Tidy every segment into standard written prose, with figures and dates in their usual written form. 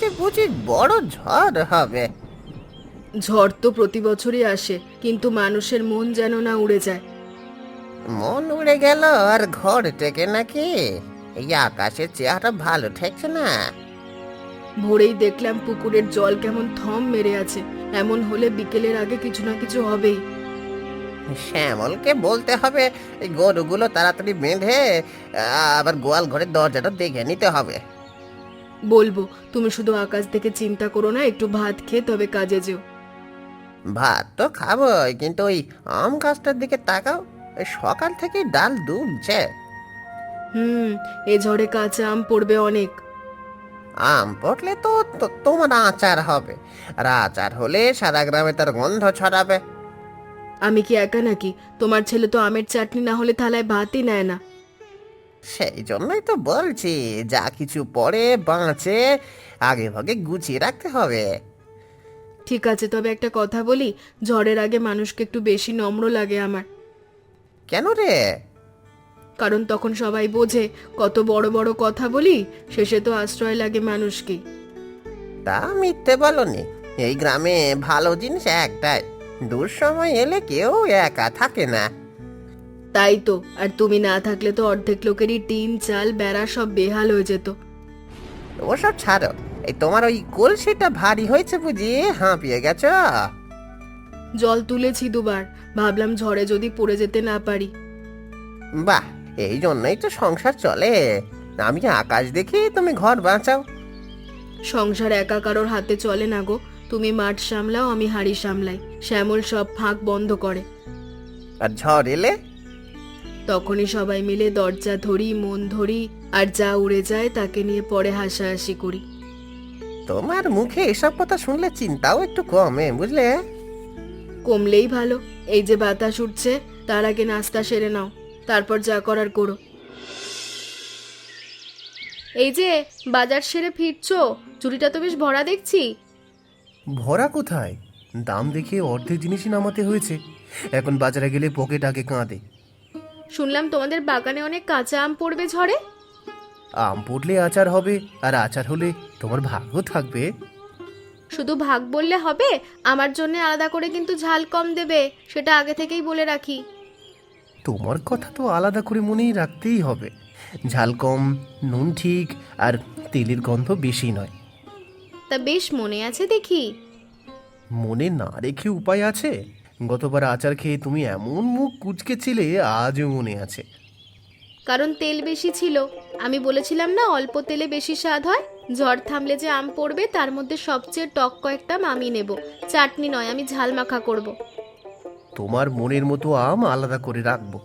যে বুঝি বড় ঝড় হবে। ঝড় তো প্রতি বছরই আসে, কিন্তু মানুষের মন যেন না উড়ে যায়। মন উড়ে গেল আর ঘর টেকে নাকি? এই আকাশের চেহারা ভালো ঠেকছে না। ভোরেই দেখলাম পুকুরের জল কেমন থম মেরে আছে। এমন হলে বিকেলের আগে কিছু না কিছু হবেই। শ্যামলকে বলতে হবে এই গরুগুলো তাড়াতাড়ি বেঁধে আবার গোয়াল ঘরের দরজাটা দেখে নিতে হবে। বলবো, তুমি শুধু আকাশ দেখে চিন্তা করো না, একটু ভাত খেয়ে তবে কাজে যেও। ভাত তো খাবোই, কিন্তু ওই আম গাছটার দিকে তাকাও, এই সকাল থেকেই ডাল দুলছে। এ ঝড়ে কাঁচা আম পড়বে অনেক। আম পটলে তো তোমার আচার হবে, আর আচার হলে সারা গ্রামে তার গন্ধ ছড়াবে। আমি কি একা নাকি? তোমার ছেলে তো আমের চাটনি না হলে থালায় ভাতই নেয় না। সেই জন্যই তো বলছি, যা কিছু পড়ে বাঁচে আগে ভাগে গুছিয়ে রাখতে হবে। ঠিক আছে, তবে একটা কথা বলি, ঝড়ের আগে মানুষকে একটু বেশি নম্র লাগে আমার। কেন রে? কারণ তখন সবাই বোঝে কত বড় বড় কথা বলি, শেষে তো আশ্রয় লাগে মানুষকে। তা মিথ্যে বলনি। এই গ্রামে ভালো জিনিস একটাই, দুঃসময় এলে কেউ একা থাকে না। তাই তো, আর তুমি না থাকলে তো অর্ধেক লোকেরই টিন চাল বেড়া সব বেহাল হয়ে যেত। ওসব ছাড়ো, এই তোমার ওই কলসিটা ভারী হয়েছে বুঝি, হাঁপিয়ে গেছো? জল তুলেছি দুবার, ভাবলাম ঝড়ে যদি পড়ে যেতে না পারি। বাহ, এই জন্যই তো সংসার চলে। আমি আকাশ দেখি, তুমি ঘর বাঁচাও। সংসার একা কারোর হাতে চলে না গো। তুমি মাঠ সামলাও, আমি হাড়ি সামলাই। শ্যামল সব ফাঁক বন্ধ করে। আর ঝড় এলে? তখনই সবাই মিলে দরজা ধরি, মন ধরি, আর যা উড়ে যায় তাকে নিয়ে পরে হাসাহাসি করি। তোমার মুখে এসব কথা শুনলে চিন্তাও একটু কমে, বুঝলে? কমলেই ভালো। এই যে বাতাস উঠছে, তার আগে নাস্তা সেরে নাও, তারপর যা করার করো। এই যে বাজার সেরে ফিরছো, চুরিটা তো বেশ ভরা দেখছি। ভরা কোথায়? দাম দেখে অর্ধেক জিনিসই নামাতে হয়েছে। এখন বাজারে গেলে পকেট আগে কাঁদে। শুনলাম তোমাদের বাগানে অনেক কাঁচা আম পড়বে ঝড়ে। আম পড়লে আচার হবে, আর আচার হলে তোমার ভাগ্য থাকবে। শুধু ভাগ বললে হবে? আমার জন্য আলাদা করে কিন্তু ঝাল কম দেবে, সেটা আগে থেকেই বলে রাখি। তোমার কথা তো আলাদা করে মনেই রাখতেই হবে। ঝাল কম, নুন ঠিক, আর তেলের গন্ধ বেশি নয়। তা বেশ মনে আছে দেখি। মনে না রেখে উপায় আছে? গতবার আচার খেয়ে তুমি এমন মুখ কুঁচকেছিলে, আজও মনে আছে। কারণ তেল বেশি ছিল। আমি বলেছিলাম না অল্প তেলে বেশি স্বাদ হয়। ঝড় থামলে যে আম পড়বে তার মধ্যে সবচেয়ে টক কয়েকটা আমি নেব। চাটনি নয়, আমি ঝাল মাখা করব। তোমার মনের মতো আম আলাদা করে রাখবো।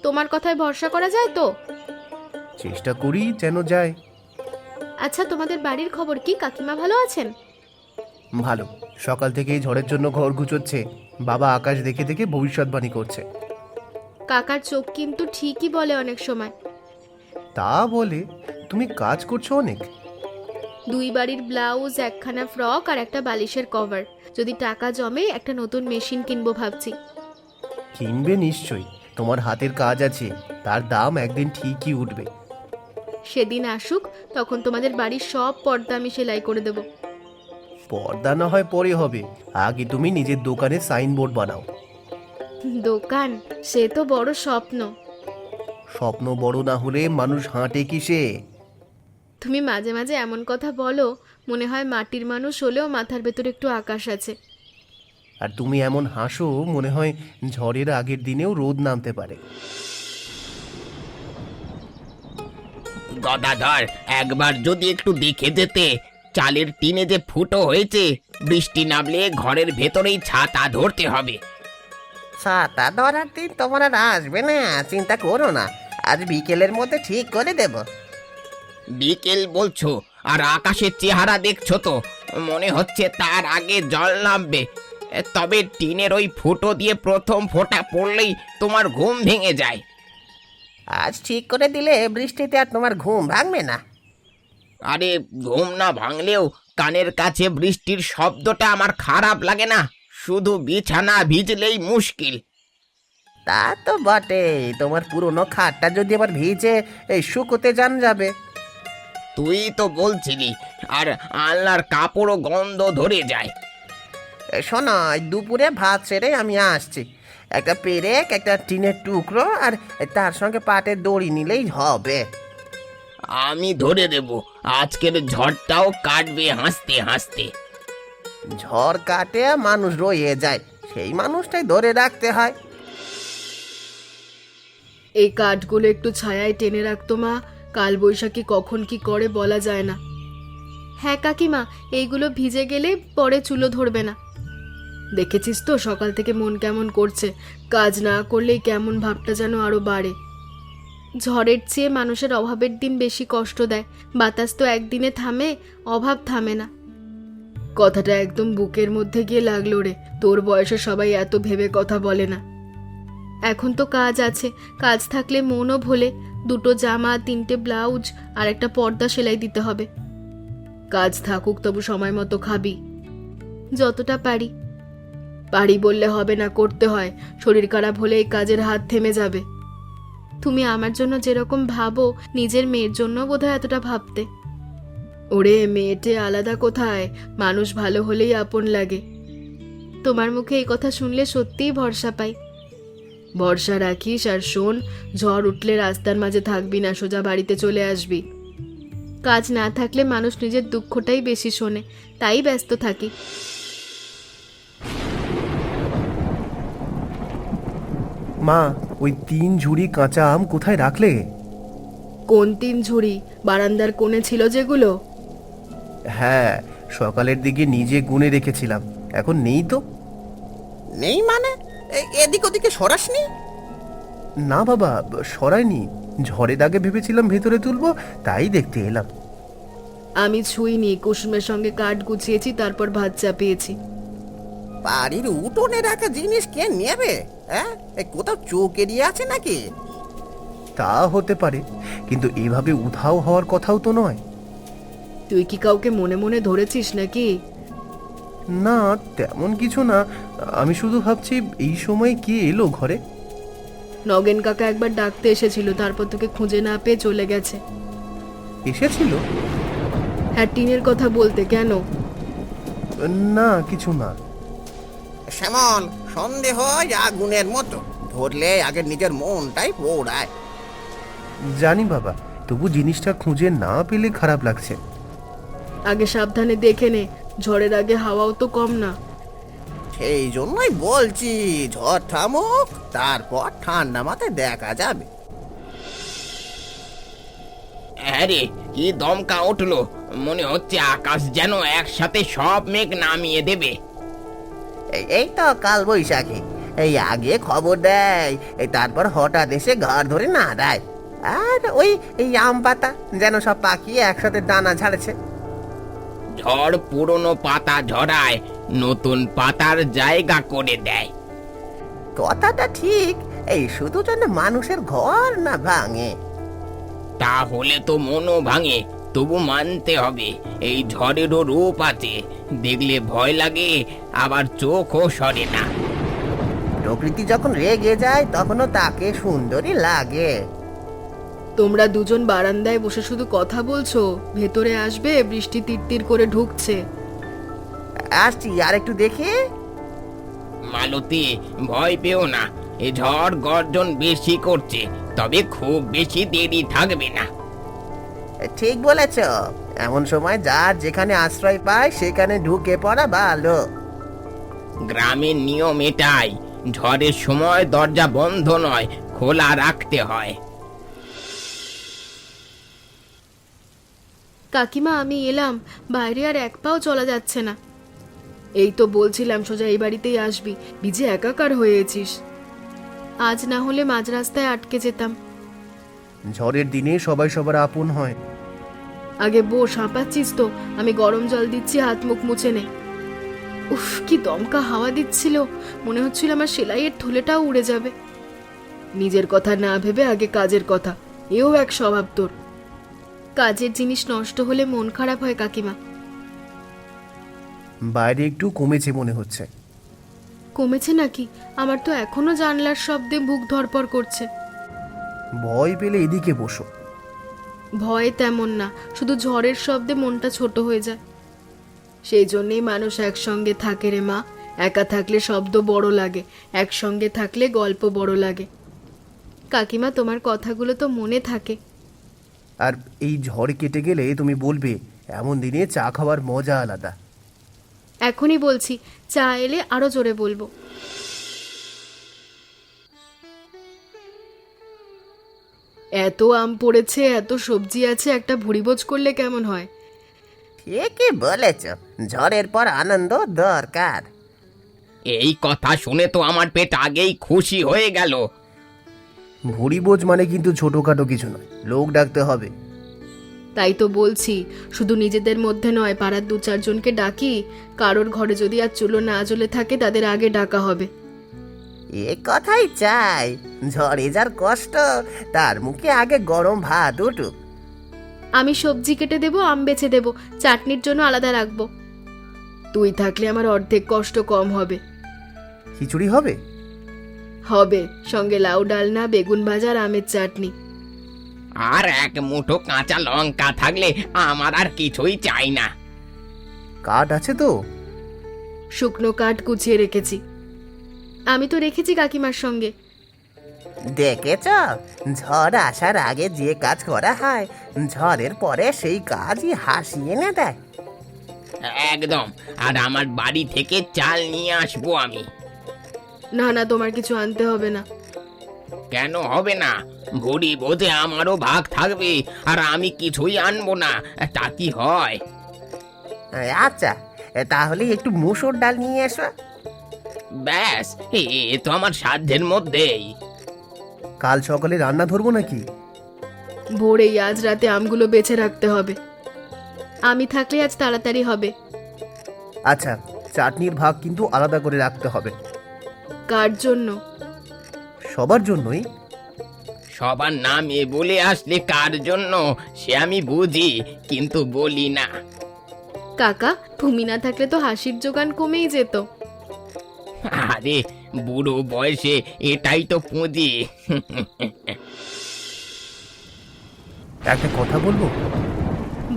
তোমার কথায় ভরসা করা যায় তো? চেষ্টা করি যেন যায়। আচ্ছা, তোমাদের বাড়ির খবর কি? কাকিমা ভালো আছেন? ভালো। সকাল থেকেই ঝড়ের জন্য ঘর গুছোচ্ছে। বাবা আকাশ দেখে দেখে ভবিষ্যৎবাণী করছে। কাকার চোখ কিন্তু ঠিকই বলে অনেক সময়। তা বলে? তুমি কাজ করছো অনেক। 2 বাড়ির ব্লাউজ, একখানা ফ্রক আর একটা বালিশের কভার। যদি টাকা জমে একটা নতুন মেশিন কিনবো ভাবছি। কিনবে নিশ্চয়ই। তোমার হাতের কাজ আছে, তার দাম একদিন ঠিকই উঠবে। সেদিন আসুক, তখন তোমাদের বাড়ির সব পর্দা আমি সেলাই করে দেব। পর্দা না হয় পরে হবে, আগে তুমি নিজের দোকানে সাইনবোর্ড বানাও। দোকান? সে তো বড় স্বপ্ন। স্বপ্ন বড় না হলে মানুষ হাঁটে কিসে? তুমি মাঝে মাঝে এমন কথা বলো, মনে হয় মাটির মানুষ হলেও মাথার ভেতর একটু আকাশ আছে। আর তুমি এমন হাসো, মনে হয় ঝড়ের আগের দিনেও রোদ নামতে পারে। গদাধর, একবার যদি একটু দেখে যেতে, চালের টিনে যে ফুটো হয়েছে, বৃষ্টি নামলে ঘরের ভেতরেই ছাতা ধরতে হবে। ছাতা ধরার দিন তোমার আর আসবে না, চিন্তা করো না। আজ বিকেলের মধ্যে ঠিক করে দেব। বিকেল বলছো, আর আকাশের চেহারা দেখছো তো, মনে হচ্ছে তার আগে জল নামবে। তবে টিনের ওই ফুটো দিয়ে প্রথম ফোঁটা পড়লেই তোমার ঘুম ভেঙে যায়। আজ ঠিক করে দিলে বৃষ্টিতে আর তোমার ঘুম ভাঙবে না। আরে, ঘুম না ভাঙলেও কানের কাছে বৃষ্টির শব্দটা আমার খারাপ লাগে না। শুধু বিছানা ভিজলেই মুশকিল। তা তো বটে, তোমার পুরনো খাটটা যদি আবার ভিজে এই শুকোতে যান যাবে। তুই তো বলছিলি, আর আলনার কাপড়ও গন্ধ ধরে যায়। শোনো, এই দুপুরে ভাত সেরে আমি আসছি। একটা পেরেক, একটা টিনের টুকরো আর তার সঙ্গে পাটের দড়ি নিলেই হবে। আমি ধরে দেব, আজকের ঝড়টাও কাটবে হাসতে হাসতে। ঝড় কাটে মানুষ রয়ে যায়, সেই মানুষটাই ধরে রাখতে হয়। এই কাঠগুলো একটু ছায়ায় টেনে রাখতো মা, কাল বৈশাখী কখন কি করে বলা যায় না। হ্যাঁ কাকিমা, এইগুলো ভিজে গেলে পরে চুলো ধরবে না। দেখেছিস তো সকাল থেকে মন কেমন করছে, কাজ না করলেই কেমন ভাবটা যেন আরো বাড়ে। ঝড়ের চেয়ে মানুষের অভাবের দিন বেশি কষ্ট দেয়। বাতাস তো একদিনে থামে, অভাব থামে না। কথাটা একদম বুকের মধ্যে গিয়ে লাগলো রে। তোর বয়সে সবাই এত ভেবে কথা বলে না। এখন তো কাজ আছে, কাজ থাকলে মনও ভোলে। 2টো জামা, 3টে ব্লাউজ আর একটা পর্দা সেলাই দিতে হবে। কাজ থাকুক, তবু সময় মতো খাবি। যতটা পারি। পারি বললে হবে না, করতে হয়। শরীর খারাপ হলে এই কাজের হাত থেমে যাবে। তুমি আমার জন্য যেরকম ভাবো, নিজের মেয়ের জন্য বোধহয় এতটা ভাবতে। ওরে মেয়েটে আলাদা কোথায়, মানুষ ভালো হলেই আপন লাগে। তোমার মুখে এই কথা শুনলে সত্যিই ভরসা পাই। ভরসা রাখিস, আর শোন, ঝড় উঠলে রাস্তার মাঝে থাকবি না, সোজা বাড়িতে চলে আসবি। কাজ না থাকলে মানুষ নিজের দুঃখটাই বেশি শোনে, তাই ব্যস্ত থাকি। মা, ওই 3 ঝুড়ি কাঁচা আম কোথায় রাখলে? কোন 3 ঝুড়ি? বারান্দার কোণে ছিল যেগুলো? হ্যাঁ, সকালের দিকে নিজে গুনে রেখেছিলাম, এখন নেই তো। নেই মানে? এদিক ওদিকে সরাসনি? না বাবা, সরাইনি। ঝড়ের আগে ভেবেছিলাম ভেতরে তুলবো, তাই দেখতে এলাম। আমি ছুঁইনি, কুসুমের সঙ্গে কাঠ গুছিয়েছি, তারপর ভাত চাপিয়েছি। বাড়ির উঠোনে রাখা জিনিস কে নেবে? হ্যাঁ, কোথাও চোখ এড়িয়ে আছে নাকি? তা হতে পারে, কিন্তু এভাবে উধাও হওয়ার কথাও তো নয়। তুই কি কাউকে মনে মনে ধরেছিস নাকি? না, তেমন কিছু না। আমি শুধু ভাবছি এই সময় কে এলো ঘরে। নগেন কাকা একবার ডাকতে এসেছিল, তারপর তোকে খুঁজে না পেয়ে চলে গেছে। এসেছিল? হ্যাঁ, টিনের কথা বলতে। কেন? না, কিছু না। শ্যামল, সন্দেহ আগুনের মতো, ধরলে আগে নিজের মনটাই পোড়ায়। জানি বাবা, তবু জিনিসটা খুঁজে না পেলে খারাপ লাগছে। আগে সাবধানে দেখে নে, ঝড়ের আগে হাওয়াও তো কম না। সেই জন্যই বলছি, ঝড় থামুক, তারপর ঠান্ডা মাথায় দেখা যাবে। আরে কি দমকা উঠলো, মনে হচ্ছে আকাশ যেন একসাথে সব মেঘ নামিয়ে দেবে। এই তো কাল বৈশাখী, এই আগে খবর দেয়, তারপর হঠাৎ এসে ঘর ধরে না দেয়। আর ওই এই আম পাতা যেন সব পাখি একসাথে দানা ছাড়ছে। ঝড় পুরনো পাতা ঝরায়, নতুন পাতার জায়গা করে দেয়। কথাটা ঠিক, এই শুধু যেন মানুষের ঘর না ভাঙে। তাহলে তো মনও ভাঙে, তবু মানতে হবে এই ঝড়েরও রূপ আছে। দেখলে ভয় লাগে, আবার চোখও সরে না। প্রকৃতি যখন রেগে যায় তখনও তাকে সুন্দরী লাগে। তোমরা দুজন বারান্দায় বসে শুধু কথা বলছো, ভেতরে আসবে, বৃষ্টি তিরতির করে ঢুকছে। আসছি, আর একটু দেখি। মালতী, ভয় পেও না, এ ঝড় গর্জন বেশি করছে, তবে খুব বেশি দেরি থাকবে না। ঠিক বলেছ, এমন সময় যার যেখানে আশ্রয় পায় সেখানে ঢুকে পড়া ভালো। গ্রামের নিয়ম এটাই, ঝড়ের সময় দরজা বন্ধ নয়, খোলা রাখতে হয়। কাকিমা, আমি এলাম, বাইরে আর এক পাও চলা যাচ্ছে না। এই তো বলছিলাম সোজা এই বাড়িতেই আসবি, ভিজে একাকার হয়েছিস। আজ না হলে মাঝ রাস্তায় আটকে যেতাম। ঝড়ের দিনে সবাই সবার আপন হয়। আগে বস, হাঁপাচ্ছিস তো, আমি গরম জল দিচ্ছি, হাত মুখ মুছে নে। উফ, কি দমকা হাওয়া দিচ্ছিল, মনে হচ্ছিল আমার সেলাইয়ের থলেটাও উড়ে যাবে। নিজের কথা না ভেবে আগে কাজের কথা, এও এক স্বভাব তোর। কাজের জিনিস নষ্ট হলে মন খারাপ হয় কাকিমা। বাইরে একটু কমেছে মনে হচ্ছে। কমেছে নাকি? আমার তো এখনো জানলার শব্দে বুক ধরপড় করছে। ভয় পেলে এদিকে বসো। ভয় তেমন না, শুধু ঝড়ের শব্দে মনটা ছোট হয়ে যায়। সেই জন্যেই মানুষ একসঙ্গে থাকে রে মা। একা থাকলে শব্দ বড় লাগে, একসঙ্গে থাকলে গল্প বড় লাগে। কাকিমা, তোমার কথাগুলো তো মনে থাকে। আর এই ঝড় কেটে গেলে তুমি বলবে এমন দিনে চা খাওয়ার মজা আলাদা। এখনই বলছি, চা এলে আরো জোরে বলবো। এত আম পড়েছে, এত সবজি আছে, একটা ভুড়িভোজ করলে কেমন হয়? ঠিকই বলেছ, ঝড়ের পর আনন্দ দরকার। এই কথা শুনে তো আমার পেট আগেই খুশি হয়ে গেল। ভুড়িভোজ মানে কিন্তু ছোটখাটো কিছু নয়, লোক ডাকতে হবে। তাই তো বলছি, শুধু নিজেদের মধ্যে নয়, পাড়ার 2-4 জনকে ডাকি। কারোর ঘরে যদি আর চুলো না জ্বলে থাকে তাদের আগে ডাকা হবে। এ কথাই চাই, ঝড়ে যার কষ্ট তার মুখে আগে গরম ভাত উঠুক। আমি সবজি কেটে দেবো, আম বেছে দেবো, চাটনির জন্য আলাদা রাখবো। তুই থাকলে আমার অর্ধেক কষ্ট কম হবে। খিচুড়ি হবে? হবে, সঙ্গে লাউ ডালনা, বেগুন ভাজা আর আমের চাটনি। আর এক মুঠো কাঁচা লঙ্কা থাকলে আমার আর কিছুই চাই না। কাঠ আছে তো? শুকনো কাঠ কুচিয়ে রেখেছি। আমি তো রেখেছি কাকিমার সঙ্গে। দেখেছ, ঝড় আসার আগে যে কাজ করা হয়, ঝড়ের পরে সেই কাজই হাসি এনে দেয়। একদম। আর আমার বাড়ি থেকে চাল নিয়ে আসবো আমি। না না, তোমার কিছু আনতে হবে না। কেন হবে না? ভুড়ি বোঝে আমারও ভাগ থাকবে, আর আমি কিছুই আনবো না, তা কি হয়? আচ্ছা, তাহলে একটু মুসুর ডাল নিয়ে এসো। ব্যাস, এ তো আমার সাধ্যের মধ্যেই। কাল সকালে রান্না ধরবো নাকি? ভোরেই আজ রাতে আমগুলো বেছে রাখতে হবে। আমি থাকলে আজ তাড়াতাড়ি হবে। আচ্ছা, চাটনির ভাগ কিন্তু আলাদা করে রাখতে হবে। কার জন্য? সবার জন্যই। সবার নাম এ বলে আসলে কার জন্য সে আমি বুঝি, কিন্তু বলি না। কাকা, তুমি না থাকলে তো হাসির জোগান কমেই যেত। আরে বুড়ো বয়সে এটাই তো পুঁজি। একটা কথা বলবো?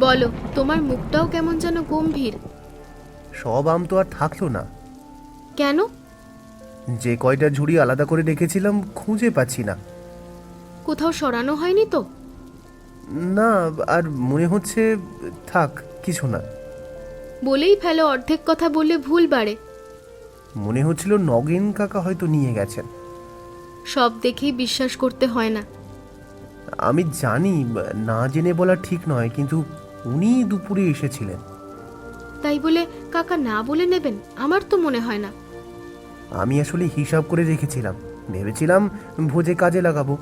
বলো। তোমার মুখটাও কেমন যেন গম্ভীর। সব আম তো আর থাকলো না। কেন? যে কয়টা ঝুড়ি আলাদা করে রেখেছিলাম খুঁজে পাচ্ছি না। কোথাও সরানো হয়নি তো? না, আর মনে হচ্ছে থাক, কিছু না। বলেই ফেলো, অর্ধেক কথা বললে ভুল বাড়ে। মনে হচ্ছিল নগেন কাকা হয়তো নিয়ে গেছেন। সব দেখেই বিশ্বাস করতে হয় না। আমি জানি না জেনে বলা ঠিক নয়, কিন্তু উনি দুপুরে এসেছিলেন। তাই বলে কাকা না বলে নেবেন? আমার তো মনে হয় না। আমি আসলে হিসাব করে রেখেছিলাম, ভেবেছিলাম ভোজে কাজে লাগাবো।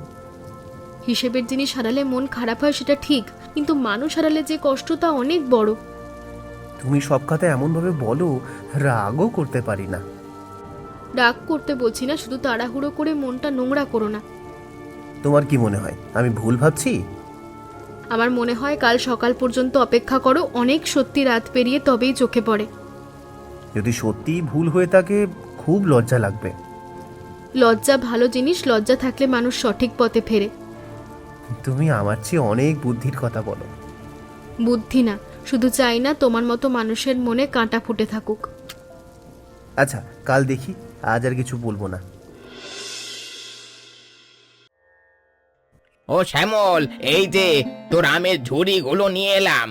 হিসেবের জিনিস হারালে মন খারাপ হয় সেটা ঠিক, কিন্তু মানুষ হারালে যে কষ্ট তা অনেক বড়। তুমি সব কথা এমনভাবে বলো, রাগও করতে পারি না। রাগ করতে বলছি না, শুধু তাড়াহুড়ো করে মনটা নোংরা করো না। তোমার কি মনে হয় আমি ভুল ভাবছি? আমার মনে হয় কাল সকাল পর্যন্ত অপেক্ষা করো, অনেক সত্যি রাত পেরিয়ে তবেই চোখে পড়ে। যদি সত্যিই ভুল হয়ে থাকে খুব লজ্জা লাগবে। লজ্জা ভালো জিনিস, লজ্জা থাকলে মানুষ সঠিক পথে ফেরে। তুমি আমার চেয়ে অনেক বুদ্ধির কথা বলো। বুদ্ধি না, শুধু চাই না তোমার মতো মানুষের মনে কাঁটা ফুটে থাকুক। আচ্ছা, কাল দেখি, আজ আর কিছু বলবো না। ও শ্যামল, এই যে তোর আমের ঝুড়িগুলো নিয়ে এলাম।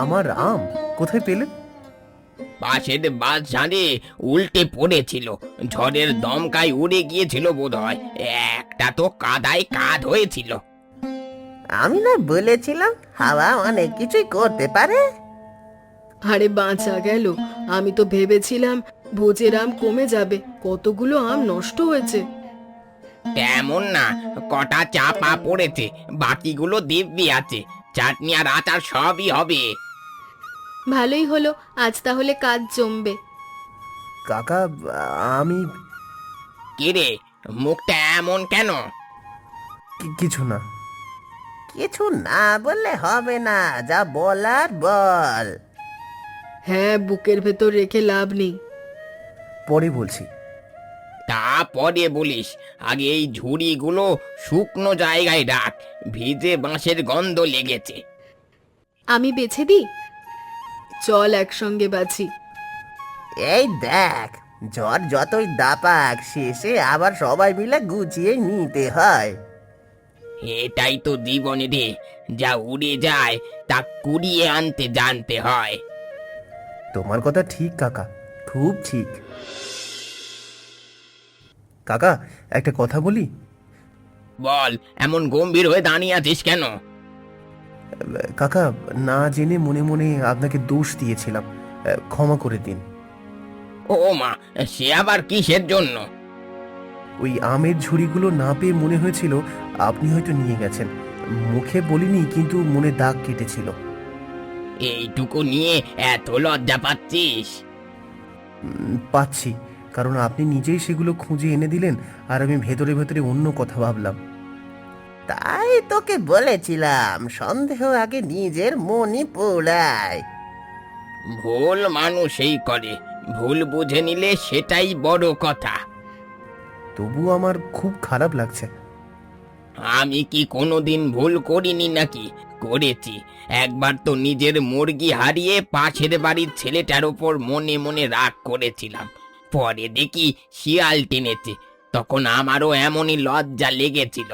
আমার আম কোথায় পেলে? পাশের বাস ঝাড়ে উল্টে পড়েছিল, ঝড়ের দমকায় উড়ে গিয়েছিল বোধহয়। একটা তো কাদায় কাদ হয়েছিল। আমি না বলেছিলাম, হাওয়া অনেক কিছুই করতে পারে। আরে বাঁচা গেল, আমি তো ভেবেছিলাম ভোজের আম কমে যাবে, কতগুলো আম নষ্ট হয়েছে। তেমন না, কটা চাপা পড়েছে, বাকিগুলো দিব্যি আছে। চাটনি আর আচার সবই হবে। ভালোই হলো, আজ তাহলে কাজ জমবে। কাকা, আমি কিরে, মুখটা এমন কেন? কিছু না। কিছু না বললে হবে না, যা বলার বল। হ্যাঁ, বুকের ভেতর রেখে লাভ নেই। পরে বলছি। তা পরে বলিস, আগে এই ঝুড়িগুলো শুকনো জায়গায় রাখ, ভিজে বাঁশের গন্ধ লেগেছে। আমি বেছে দিই, চল একসঙ্গে বাছি। এই দেখ, ঝড় যতই দাপাক শেষে আবার সবাই মিলে গুছিয়ে নিতে হয়। এটাই তো জীবনে রে, যা উড়ে যায় তা কুড়িয়ে আনতে জানতে হয়। তোমার কথা ঠিক কাকা, খুব ঠিক। কাকা, একটা কথা বলি? বল, এমন গম্ভীর হয়ে দাঁড়িয়ে আছিস কেন? কাকা, না জেনে মনে মনে আপনাকে দোষ দিয়েছিলাম, ক্ষমা করে দিন। ও মা, সে আবার কিসের জন্য? ওই আমের ঝুড়িগুলো না পেয়ে মনে হয়েছিল আপনি হয়তো নিয়ে গেছেন। মুখে বলিনি, কিন্তু মনে দাগ কেটেছিল। এইটুকু নিয়ে এত লজ্জা পাচ্ছিস? পাচ্ছি, কারণ আপনি নিজেই সেগুলো খুঁজে এনে দিলেন, আর আমি ভেতরে ভেতরে অন্য কথা ভাবলাম। তাই তোকে বলেছিলাম, সন্দেহ আগে নিজের মনই পোড়ায়। ভুল মানুষই করে, ভুল বুঝে নিলে সেটাই বড় কথা। তবু আমার খুব খারাপ লাগছে। আমি কি কোনোদিন ভুল করিনি নাকি? করেছি। একবার তো নিজের মুরগি হারিয়ে পাশের বাড়ির ছেলেটার ওপর মনে মনে রাগ করেছিলাম। পরে দেখি শিয়াল টেনেছে, তখন আমারও এমনই লজ্জা লেগেছিল।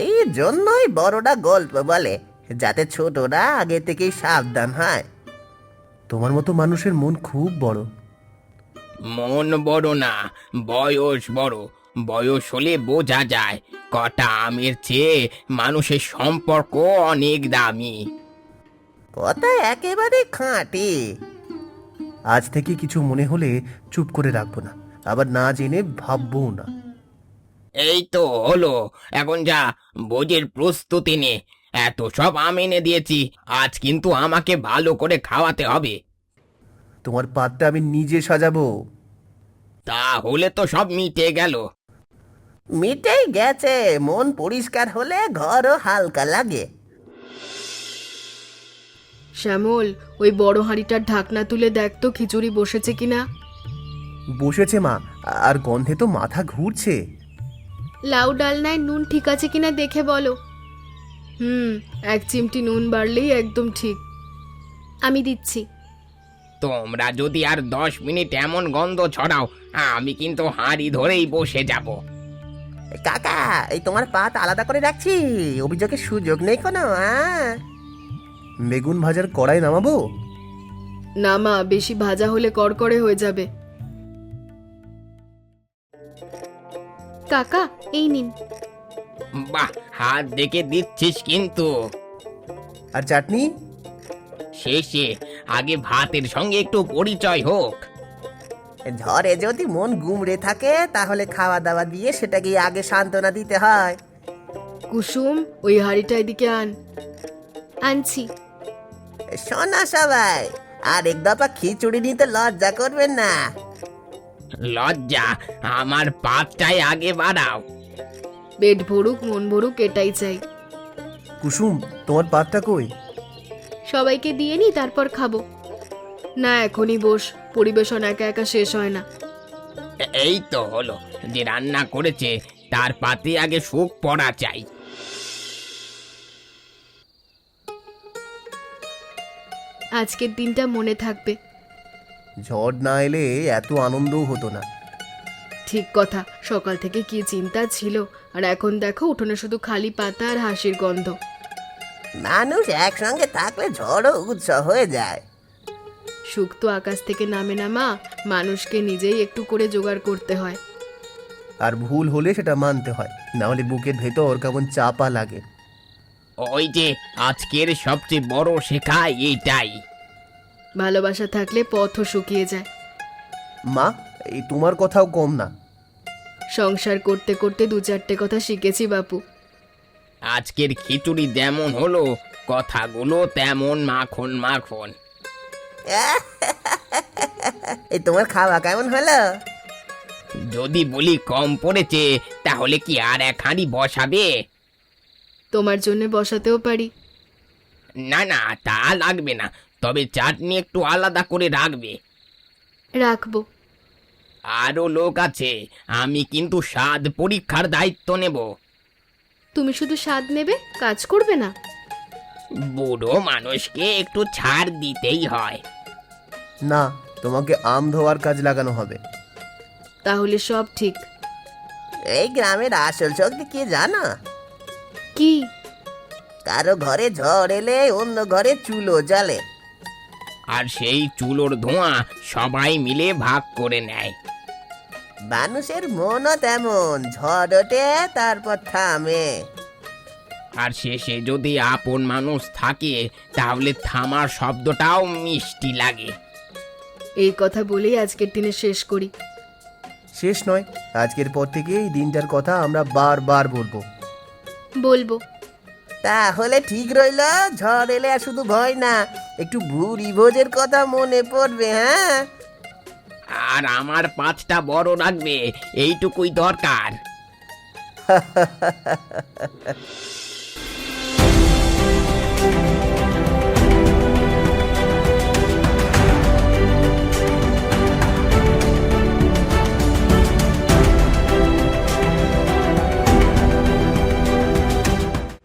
এই জন্যই বড়রা গল্প বলে, যাতে ছোটরা আগে থেকেই সাবধান হয়। তোমার মতো মানুষের মন খুব বড়। মন বড় না, বয়স বড়। বয়স হলে বোঝা যায় কটা আমের চেয়ে মানুষের সম্পর্ক অনেক দামি। কথা একেবারে খাঁটি। আজ থেকে কিছু মনে হলে চুপ করে রাখবো না, আবার না জেনে ভাববো না। এই তো হলো, এখন যা, ভোজের প্রস্তুতি নে। এত সব আম এনে দিয়েছি, আজ কিন্তু আমাকে ভালো করে খাওয়াতে হবে। তোমার পাতটা আমি নিজে সাজাবো। তাহলে তো সব মিটে গেল। মিটেই গেছে, মন পরিষ্কার হলে ঘরও হালকা লাগে। শ্যামল, ওই বড় হাঁড়িটার ঢাকনা তুলে দেখ তো খিচুড়ি বসেছে কিনা। বসেছে মা, আর গন্ধে তো মাথা ঘুরছে। লাউ ডালনায় নুন ঠিক আছে কিনা দেখে বলো। এক চিমটি নুন বাড়লেই একদম ঠিক। আমি দিচ্ছি। তোমরা যদি আর 10 মিনিট এমন গন্ধ ছড়াও, আমি কিন্তু হাঁড়ি ধরেই বসে যাব। কাকা, এই তোমার পাত আলাদা করে রাখছি, অভিযোগের সুযোগ নেই কোনো। বেগুন ভাজার কড়াই নামাবো? না মা, বেশি ভাজা হলে কড়কড়ে হয়ে যাবে। কাকা, এই নিন। বাহ, হাত দেখে দিচ্ছিস কিন্তু। আর চাটনি? শেষে, আগে ভাতের সঙ্গে একটু পরিচয় হোক। ঝড়ে যদি মন গুমড়ে থাকে, তাহলে খাওয়া দাওয়া দিয়ে সেটাকে আগে সান্ত্বনা দিতে হয়। কুসুম, ওই হাঁড়িটা এদিকে আন। আনছি। শোনা সবাই, আর এক দফা খিচুড়ি নিতে লজ্জা করবেন না। লজ্জা? আমার পাতটাই আগে বাড়াও। পেট ভরুক মন ভরুক এটাই চাই। কুসুম, তোমার পাতটা কই? সবাইকে দিয়ে নি, তারপর খাবো। না, এখনই বস, পরিবেশন একা একা শেষ হয় না। এই তো হলো, যে রান্না করেছে তার পাতে আগে সুখ পড়া চাই। আজকের দিনটা মনে থাকবে। ঝড় না এলে এত আনন্দও হতো না। ঠিক কথা, সকাল থেকে কি চিন্তা ছিল, আর এখন দেখো উঠোনে শুধু খালি পাতা আর হাসির গন্ধ। মানুষ একসঙ্গে থাকলে ঝড়ও উৎসব হয়ে যায়। সুখ তো আকাশ থেকে নামে না মা, মানুষকে নিজেই একটু করে জোগাড় করতে হয়। আর ভুল হলে সেটা মানতে হয়, না হলে বুকের ভেতর কেমন চাপা লাগে। ওই যে আজকের সবচেয়ে বড় শেখা এইটাই। ভালোবাসা থাকলে পথও শুকিয়ে যায়। মা, এই তোমার কথাও কম না। সংসার করতে করতে 2-4টে কথা শিখেছি বাপু। আজকের খিচুড়ি যেমন হলো, কথাগুলো তেমন মাখন মাখন। এই তোমার খাওয়া কেমন হলো? যদি বলি কম পড়েছে, তাহলে কি আর এক হাঁড়ি বসাবে? তোমার জন্য বসাতেও পারি। না না, তা লাগবে না, তবে চাটনি একটু আলাদা করে রাখবে। রাখবো। আরো লোক আছে, আমি কিন্তু স্বাদ পরীক্ষার দায়িত্ব নেব। তুমি শুধু স্বাদ নেবে, কাজ করবে না? বুড়ো মানুষকে একটু ছাড় দিতেই হয়। না, তোমাকে আম ধোয়ার কাজ লাগানো হবে। তাহলে সব ঠিক। এই গ্রামের আসল শক্তি কে জানো? কি? কারো ঘরে ঝড় এলে অন্য ঘরে চুলো জ্বলে। আর সেই চুলোর ধোঁয়া সবাই মিলে ভাগ করে নেয়। মানুষের মনও তেমন, ঝড় ওঠে তারপর থামে। আর শেষে যদি আপন মানুষ থাকে তাহলে থামার শব্দটাও মিষ্টি লাগে। এই কথা বলেই আজকের দিনে শেষ করি। শেষ নয়, আজকের পর থেকে এই দিনটার কথা আমরা বারবার বলবো। বলবো। তাহলে ঠিক রইল, ঝড় এলে আর শুধু ভয় না, একটু ভুরি ভোজের কথা মনে পড়বে। হ্যাঁ, আর আমার 5টা বড় রাখবে, এইটুকুই দরকার।